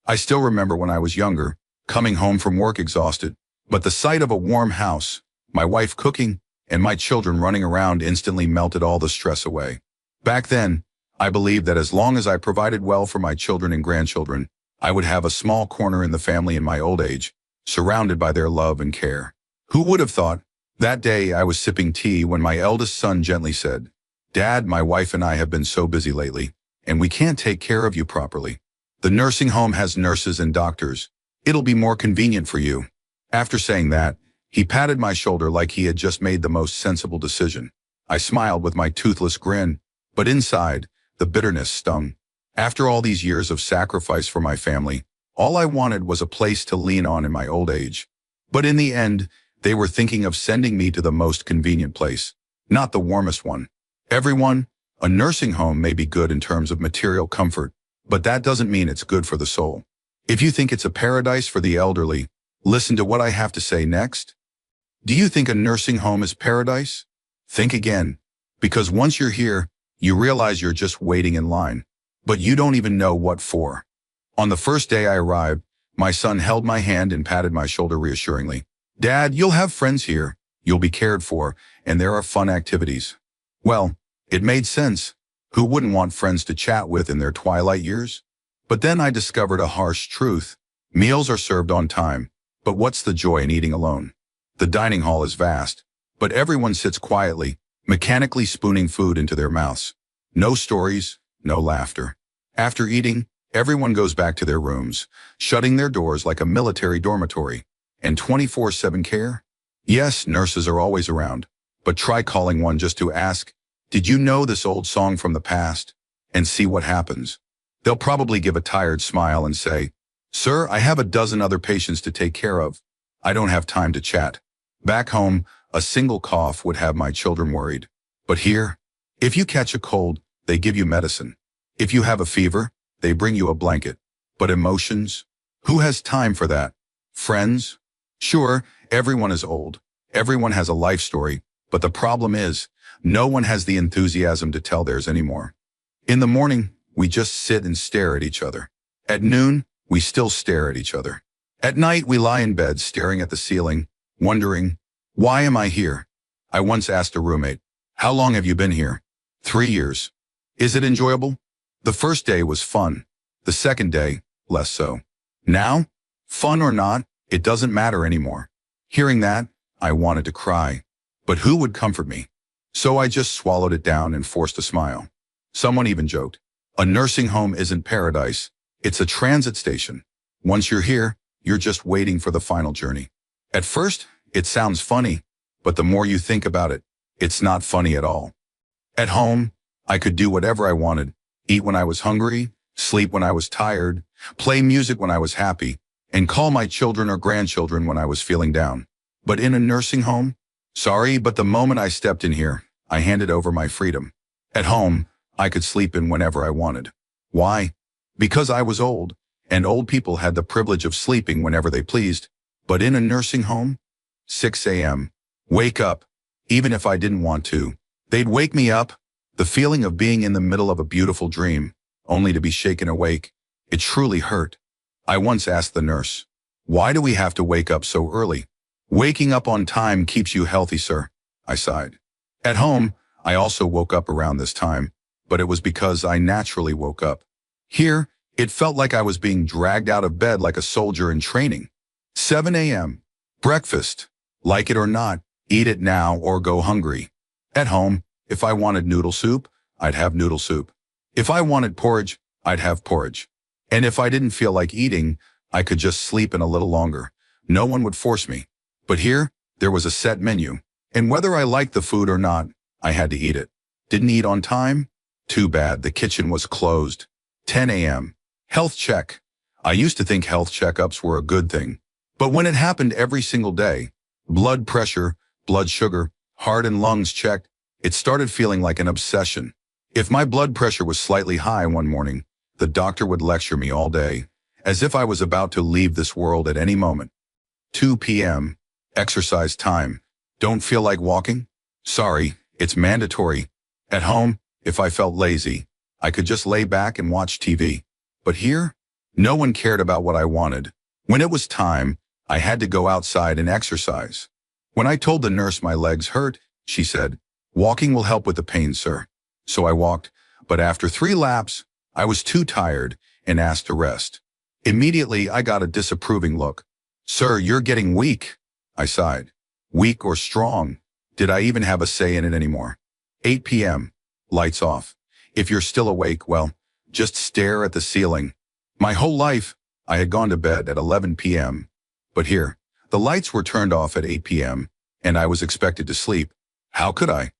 I still remember when I was younger, coming home from work exhausted, but the sight of a warm house, my wife cooking, and my children running around instantly melted all the stress away. Back then, I believed that as long as I provided well for my children and grandchildren, I would have a small corner in the family in my old age, surrounded by their love and care. Who would have thought? That day I was sipping tea when my eldest son gently said, "Dad, my wife and I have been so busy lately, and we can't take care of you properly. The nursing home has nurses and doctors. It'll be more convenient for you." After saying that, he patted my shoulder like he had just made the most sensible decision. I smiled with my toothless grin, but inside, the bitterness stung. After all these years of sacrifice for my family, all I wanted was a place to lean on in my old age. But in the end, they were thinking of sending me to the most convenient place, not the warmest one. Everyone, a nursing home may be good in terms of material comfort, but that doesn't mean it's good for the soul. If you think it's a paradise for the elderly, listen to what I have to say next. Do you think a nursing home is paradise? Think again, because once you're here, you realize you're just waiting in line, but you don't even know what for. On the first day I arrived, my son held my hand and patted my shoulder reassuringly. "Dad, you'll have friends here, you'll be cared for, and there are fun activities." Well, it made sense. Who wouldn't want friends to chat with in their twilight years? But then I discovered a harsh truth. Meals are served on time, but what's the joy in eating alone? The dining hall is vast, but everyone sits quietly, mechanically spooning food into their mouths. No stories, no laughter. After eating, everyone goes back to their rooms, shutting their doors like a military dormitory. And 24/7 care? Yes, nurses are always around, but try calling one just to ask, "Did you know this old song from the past?" and see what happens. They'll probably give a tired smile and say, "Sir, I have a dozen other patients to take care of. I don't have time to chat." Back home, a single cough would have my children worried. But here, if you catch a cold, they give you medicine. If you have a fever, they bring you a blanket. But emotions? Who has time for that? Friends? Sure, everyone is old. Everyone has a life story, but the problem is, no one has the enthusiasm to tell theirs anymore. In the morning, we just sit and stare at each other. At noon, we still stare at each other. At night, we lie in bed staring at the ceiling, wondering, why am I here? I once asked a roommate, "How long have you been here?" 3 years. Is it enjoyable? The first day was fun. The second day, less so. Now, fun or not, it doesn't matter anymore. Hearing that, I wanted to cry. But who would comfort me? So I just swallowed it down and forced a smile. Someone even joked, "A nursing home isn't paradise. It's a transit station. Once you're here, you're just waiting for the final journey." At first, it sounds funny, but the more you think about it, it's not funny at all. At home, I could do whatever I wanted, eat when I was hungry, sleep when I was tired, play music when I was happy, and call my children or grandchildren when I was feeling down. But in a nursing home? Sorry, but the moment I stepped in here, I handed over my freedom. At home, I could sleep in whenever I wanted. Why? Because I was old, and old people had the privilege of sleeping whenever they pleased. But in a nursing home? 6 a.m. Wake up. Even if I didn't want to, they'd wake me up. The feeling of being in the middle of a beautiful dream, only to be shaken awake. It truly hurt. I once asked the nurse, "Why do we have to wake up so early?" "Waking up on time keeps you healthy, sir," I sighed. At home, I also woke up around this time, but it was because I naturally woke up. Here, it felt like I was being dragged out of bed like a soldier in training. 7 a.m. Breakfast. Like it or not, eat it now or go hungry. At home, if I wanted noodle soup, I'd have noodle soup. If I wanted porridge, I'd have porridge. And if I didn't feel like eating, I could just sleep in a little longer. No one would force me. But here, there was a set menu. And whether I liked the food or not, I had to eat it. Didn't eat on time? Too bad, the kitchen was closed. 10 a.m. Health check. I used to think health checkups were a good thing. But when it happened every single day, blood pressure, blood sugar, heart and lungs checked, it started feeling like an obsession. If my blood pressure was slightly high one morning, the doctor would lecture me all day, as if I was about to leave this world at any moment. 2 p.m. Exercise time. Don't feel like walking? Sorry, it's mandatory. At home, if I felt lazy, I could just lay back and watch TV. But here, No one cared about what I wanted. When it was time, I had to go outside and exercise. When I told the nurse my legs hurt, she said, "Walking will help with the pain, sir." So I walked, but after 3 laps, I was too tired and asked to rest. Immediately, I got a disapproving look. "Sir, you're getting weak." I sighed. Weak or strong? Did I even have a say in it anymore? 8 p.m. Lights off. If you're still awake, well, just stare at the ceiling. My whole life, I had gone to bed at 11 p.m. But here, the lights were turned off at 8 p.m., and I was expected to sleep. How could I?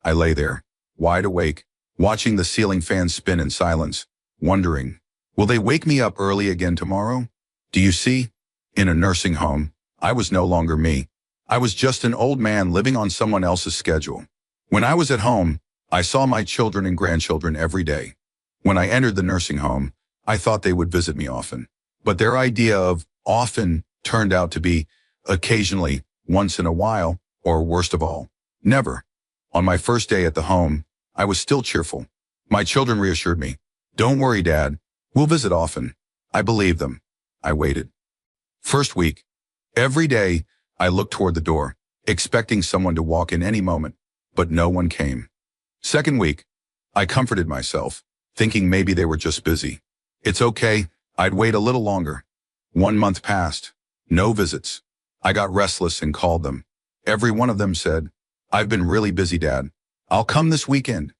I lay there, wide awake, watching the ceiling fan spin in silence, wondering, will they wake me up early again tomorrow? Do you see? In a nursing home, I was no longer me. I was just an old man living on someone else's schedule. When I was at home, I saw my children and grandchildren every day. When I entered the nursing home, I thought they would visit me often. But their idea of often turned out to be occasionally, once in a while, or worst of all, never. On my first day at the home, I was still cheerful. My children reassured me. "Don't worry, Dad. We'll visit often." I believed them. I waited. First week, every day, I looked toward the door, expecting someone to walk in any moment, but no one came. Second week, I comforted myself, thinking maybe they were just busy. It's okay, I'd wait a little longer. 1 month passed. No visits. I got restless and called them. Every one of them said, "I've been really busy, Dad. I'll come this weekend."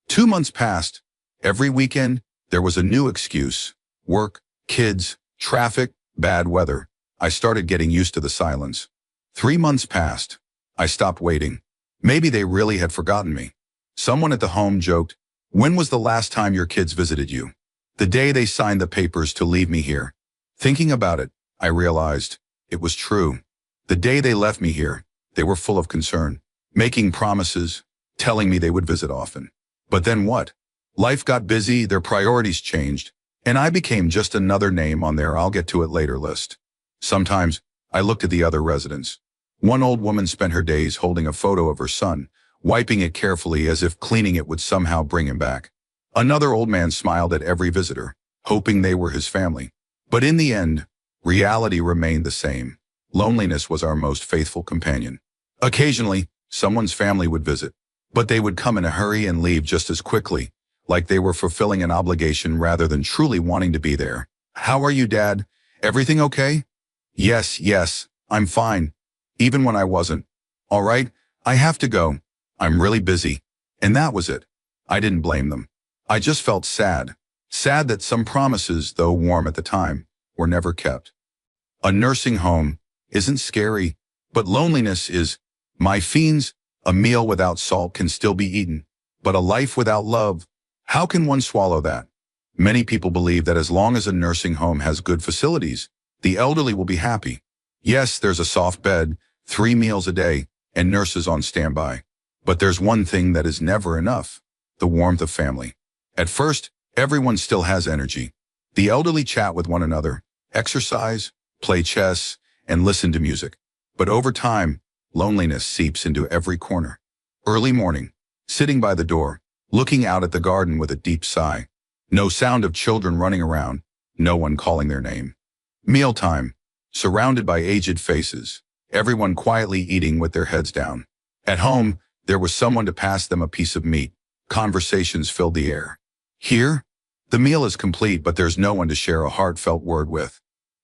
2 months passed. Every weekend, there was a new excuse. Work, kids, traffic, bad weather. I started getting used to the silence. 3 months passed. I stopped waiting. Maybe they really had forgotten me. Someone at the home joked, "When was the last time your kids visited you?" "The day they signed the papers to leave me here." Thinking about it, I realized it was true. The day they left me here, they were full of concern, making promises, telling me they would visit often. But then what? Life got busy, their priorities changed, and I became just another name on their "I'll get to it later" list. Sometimes, I looked at the other residents. One old woman spent her days holding a photo of her son, wiping it carefully as if cleaning it would somehow bring him back. Another old man smiled at every visitor, hoping they were his family. But in the end, reality remained the same. Loneliness was our most faithful companion. Occasionally, someone's family would visit, but they would come in a hurry and leave just as quickly, like they were fulfilling an obligation rather than truly wanting to be there. "How are you, Dad? Everything okay?" Yes, I'm fine." Even when I wasn't. "All right, I have to go. I'm really busy." And that was it. I didn't blame them. I just felt sad. Sad that some promises, though warm at the time, were never kept. A nursing home isn't scary, but loneliness is. My fiends, a meal without salt can still be eaten, but a life without love, how can one swallow that? Many people believe that as long as a nursing home has good facilities, the elderly will be happy. Yes, there's a soft bed, 3 meals a day, and nurses on standby. But there's one thing that is never enough: the warmth of family. At first, everyone still has energy. The elderly chat with one another, exercise, play chess, and listen to music. But over time, loneliness seeps into every corner. Early morning, sitting by the door, looking out at the garden with a deep sigh. No sound of children running around, no one calling their name. Mealtime, surrounded by aged faces, everyone quietly eating with their heads down. At home, there was someone to pass them a piece of meat. Conversations filled the air. Here, the meal is complete, but there's no one to share a heartfelt word with.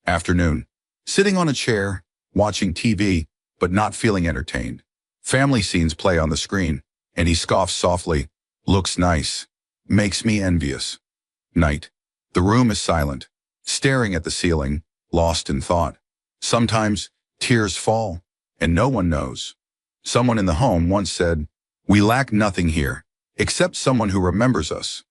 Afternoon, sitting on a chair, watching TV, but not feeling entertained. Family scenes play on the screen, and he scoffs softly. "Looks nice. Makes me envious." Night. The room is silent, staring at the ceiling, lost in thought. Sometimes, tears fall, and no one knows. Someone in the home once said, "We lack nothing here, except someone who remembers us."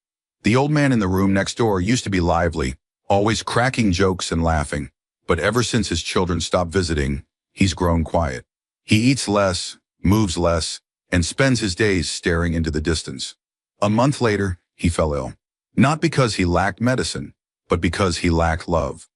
The old man in the room next door used to be lively, always cracking jokes and laughing. But ever since his children stopped visiting, he's grown quiet. He eats less, moves less, and spends his days staring into the distance. A month later, he fell ill. Not because he lacked medicine, but because he lacked love.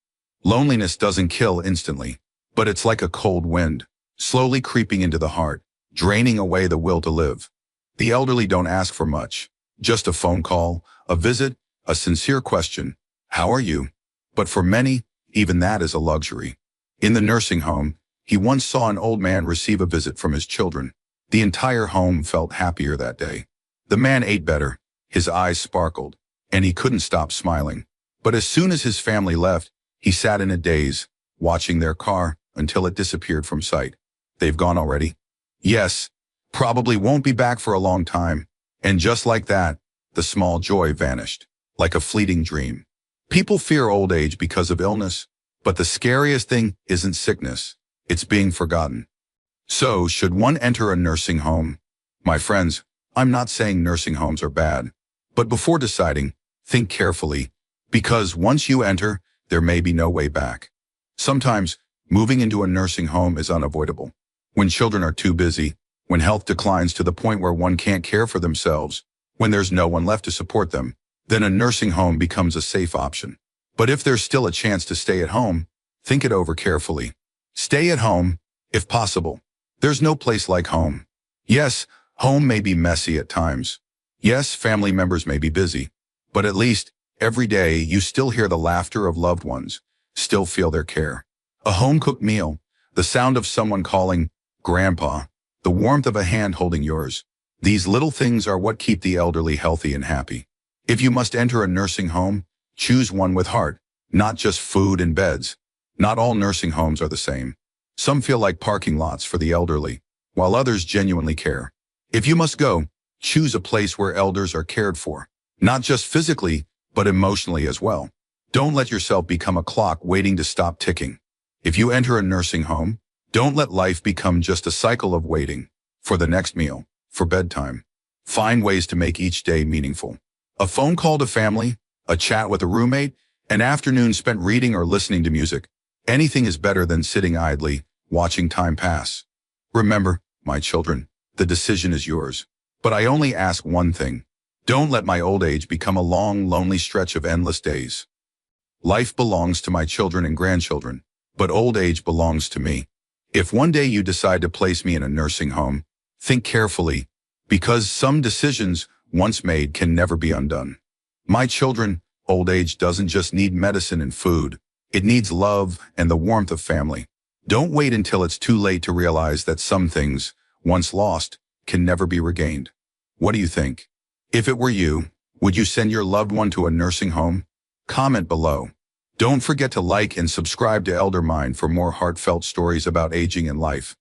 Loneliness doesn't kill instantly, but it's like a cold wind, slowly creeping into the heart, draining away the will to live. The elderly don't ask for much, just a phone call, a visit, a sincere question. "How are you?" But for many, even that is a luxury. In the nursing home, he once saw an old man receive a visit from his children. The entire home felt happier that day. The man ate better, his eyes sparkled, and he couldn't stop smiling. But as soon as his family left, he sat in a daze, watching their car until it disappeared from sight. They've gone already? Yes, probably won't be back for a long time. And just like that, the small joy vanished, like a fleeting dream. People fear old age because of illness, but the scariest thing isn't sickness, it's being forgotten. So, should one enter a nursing home? My friends, I'm not saying nursing homes are bad, but before deciding, think carefully, because once you enter, there may be no way back. Sometimes, moving into a nursing home is unavoidable. When children are too busy, when health declines to the point where one can't care for themselves, when there's no one left to support them, then a nursing home becomes a safe option. But if there's still a chance to stay at home, think it over carefully. Stay at home, if possible. There's no place like home. Yes, home may be messy at times. Yes, family members may be busy. But at least, every day, you still hear the laughter of loved ones, still feel their care. A home-cooked meal, the sound of someone calling, Grandpa, the warmth of a hand holding yours. These little things are what keep the elderly healthy and happy. If you must enter a nursing home, choose one with heart, not just food and beds. Not all nursing homes are the same. Some feel like parking lots for the elderly, while others genuinely care. If you must go, choose a place where elders are cared for, not just physically, but emotionally as well. Don't let yourself become a clock waiting to stop ticking. If you enter a nursing home, don't let life become just a cycle of waiting for the next meal, for bedtime. Find ways to make each day meaningful. A phone call to family, a chat with a roommate, an afternoon spent reading or listening to music. Anything is better than sitting idly, watching time pass. Remember, my children, the decision is yours. But I only ask one thing. Don't let my old age become a long, lonely stretch of endless days. Life belongs to my children and grandchildren, but old age belongs to me. If one day you decide to place me in a nursing home, think carefully, because some decisions once made can never be undone. My children, old age doesn't just need medicine and food. It needs love and the warmth of family. Don't wait until it's too late to realize that some things, once lost, can never be regained. What do you think? If it were you, would you send your loved one to a nursing home? Comment below. Don't forget to like and subscribe to Elder Mind for more heartfelt stories about aging and life.